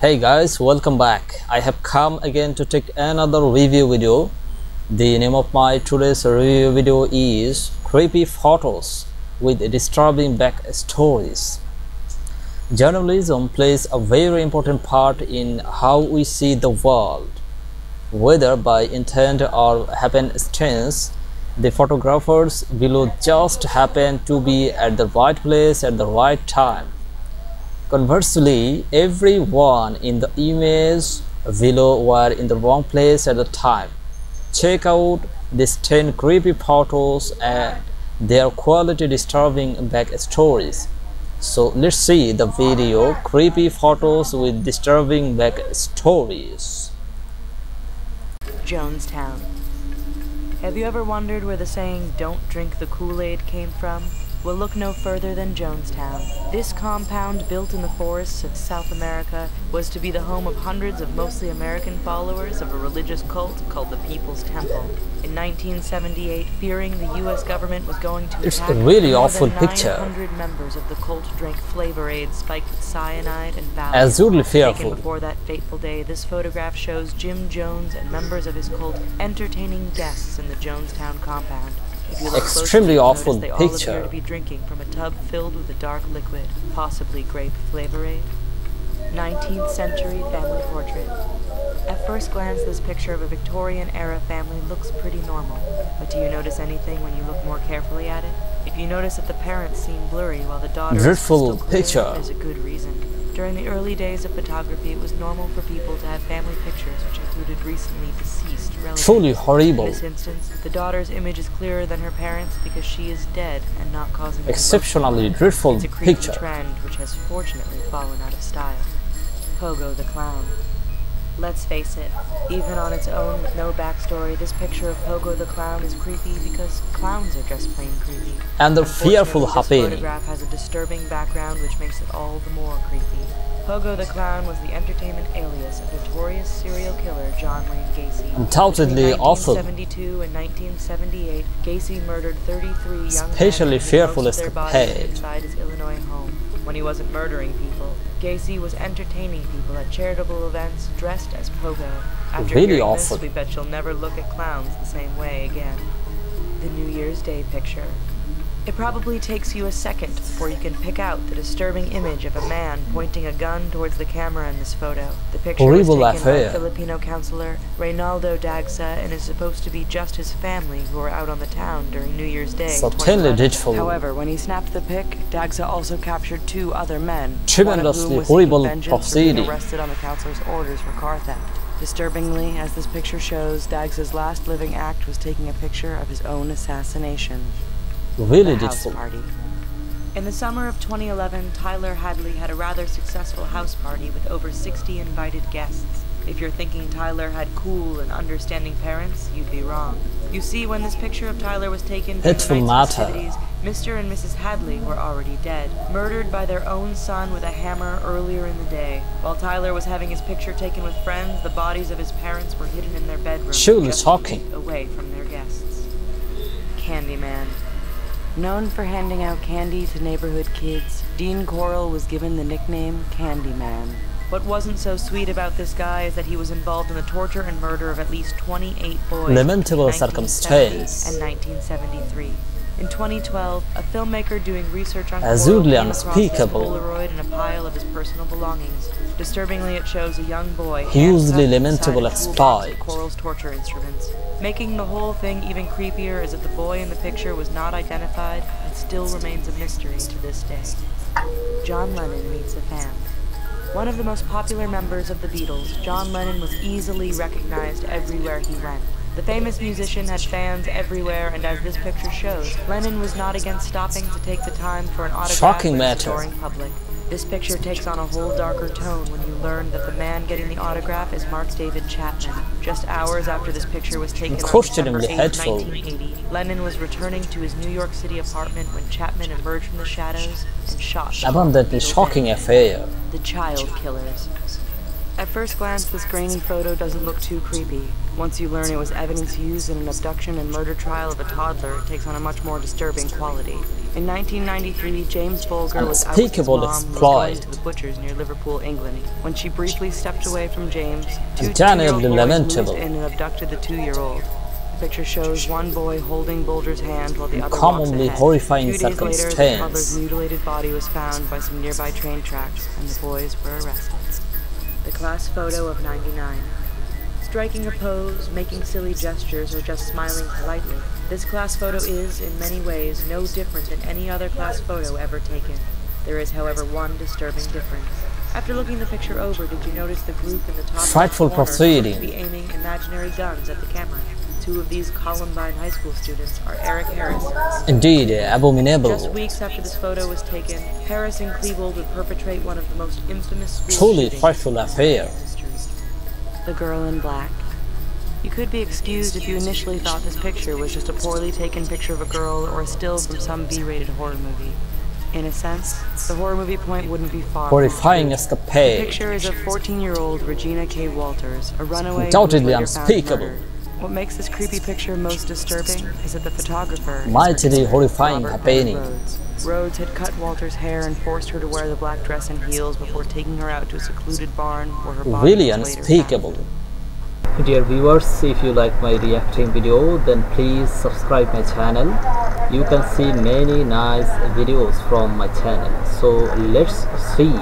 Hey guys, welcome back. I have come again to take another review video. The name of my today's review video is Creepy Photos with Disturbing Backstories. Journalism plays a very important part in how we see the world. Whether by intent or happenstance, the photographers below just happen to be at the right place at the right time. Conversely, everyone in the image below were in the wrong place at the time. Check out these 10 creepy photos and their quality disturbing backstories. So let's see the video Creepy Photos with Disturbing Backstories. Jonestown. Have you ever wondered where the saying, "Don't drink the Kool-Aid" came from? Well, look no further than Jonestown. This compound, built in the forests of South America, was to be the home of hundreds of mostly American followers of a religious cult called the People's Temple. In 1978, fearing the U.S. government was going to It's attack, a really more awful than picture. 900 members of the cult drank Flavor Aid spiked with cyanide and Valium. Absolutely Taken fearful. before that fateful day, this photograph shows Jim Jones and members of his cult entertaining guests in the Jonestown compound. If you look Extremely closely, you'll awful notice they all picture. appear to be drinking from a tub filled with a dark liquid, possibly grape Flavor Aid. 19th century family portrait. At first glance, this picture of a Victorian-era family looks pretty normal. But do you notice anything when you look more carefully at it? If you notice that the parents seem blurry while the daughter is Dreadful crystal clear, picture. there's a good reason. During the early days of photography, it was normal for people to have family pictures which included recently deceased relatives. Truly horrible. In this instance, the daughter's image is clearer than her parents because she is dead and not causing Exceptionally emotion. dreadful It's a creepy picture. trend which has fortunately fallen out of style. Pogo the Clown. Let's face it, even on its own with no backstory, this picture of Pogo the Clown is creepy because clowns are just plain creepy. And the Unfortunately, fearful this happening. photograph has a disturbing background which makes it all the more creepy. Pogo the Clown was the entertainment alias of notorious serial killer John Wayne Gacy. Undoubtedly Between awful. 1972 and 1978, Gacy murdered 33 young Especially men and fearful disposed of their bodies escapade. inside his Illinois home. When he wasn't murdering people, Gacy was entertaining people at charitable events dressed as Pogo. After Really hearing awful. this, we bet you'll never look at clowns the same way again. The New Year's Day picture. It probably takes you a second before you can pick out the disturbing image of a man pointing a gun towards the camera in this photo. The picture Horrible was taken affair. by Filipino counselor Reynaldo Dagsa and is supposed to be just his family who were out on the town during New Year's Day. Certainly 2011. dreadful. However, when he snapped the pic, Dagsa also captured 2 other men, Tremendously one of whom was horrible seeking vengeance for being proceeding. arrested on the counselor's orders for car theft. Disturbingly, as this picture shows, Dagsa's last living act was taking a picture of his own assassination. Really The house dreadful. party. In the summer of 2011, Tyler Hadley had a rather successful house party with over 60 invited guests. If you're thinking Tyler had cool and understanding parents, you'd be wrong. You see, when this picture of Tyler was taken during the Hateful night's matter. festivities, Mr. and Mrs. Hadley were already dead, murdered by their own son with a hammer earlier in the day. While Tyler was having his picture taken with friends, the bodies of his parents were hidden in their bedroom, Surely just shocking. feet away from their guests. Candyman. Known for handing out candy to neighborhood kids, Dean Corll was given the nickname Candyman. What wasn't so sweet about this guy is that he was involved in the torture and murder of at least 28 boys Lamentable between 1970 circumstance. and 1973. In 2012, a filmmaker doing research on Absolutely Corll came across this unspeakable. Polaroid in a pile of his personal belongings. Disturbingly, it shows a young boy Hugely handcuffed lamentable inside a toolbox of exploit. Corll's torture instruments. Making the whole thing even creepier is that the boy in the picture was not identified and still remains a mystery to this day. John Lennon meets a fan. One of the most popular members of the Beatles, John Lennon was easily recognized everywhere he went. The famous musician had fans everywhere, and as this picture shows, Lennon was not against stopping to take the time for an autograph Shocking with the matter. adoring public. This picture takes on a whole darker tone when you learn that the man getting the autograph is Mark David Chapman. Just hours after this picture was taken on December Questionably 8, hateful. 1980, Lennon was returning to his New York City apartment when Chapman emerged from the shadows and shot the Abundantly Beatles shocking dead. affair. The Child Killers. At first glance, this grainy photo doesn't look too creepy. Once you learn it was evidence used in an abduction and murder trial of a toddler, it takes on a much more disturbing quality. In 1993, James Bulger was out with his Unspeakable mom and was exploit. going to the butcher's near Liverpool, England. When she briefly stepped away from James, two Undeniably two-year-old boys lamentable. moved in and abducted the 2-year-old. The picture shows one boy holding Bulger's hand while the other walks Uncommonly ahead. horrifying 2 days later, the circumstance. toddler's mutilated body was found by some nearby train tracks, and the boys were arrested. The class photo of 99. Striking a pose, making silly gestures, or just smiling politely. This class photo is, in many ways, no different than any other class photo ever taken. There is, however, one disturbing difference. After looking the picture over, did you notice the group in the top Frightful left corner proceeding. seems to be aiming imaginary guns at the camera? 2 of these Columbine High School students are Eric Harris. Indeed, abominable. Just weeks after this photo was taken, Harris and Klebold would perpetrate one of the most infamous school Truly shootings frightful affair. in history. The Girl in Black. You could be excused if you initially thought this picture was just a poorly taken picture of a girl or a still from some B-rated horror movie. In a sense, the horror movie point wouldn't be far. Horrifying The escapade. picture is of 14-year-old Regina K. Walters, a runaway who was Undoubtedly later found unspeakable. murdered. What makes this creepy picture most disturbing is that the photographer is Mightily her horrifying Robert happening. Rhodes. Rhodes had cut Walters' hair and forced her to wear the black dress and heels before taking her out to a secluded barn where her body Really was later unspeakable. found. Dear viewers, if you like my reacting video, then please subscribe my channel. You can see many nice videos from my channel. So let's see.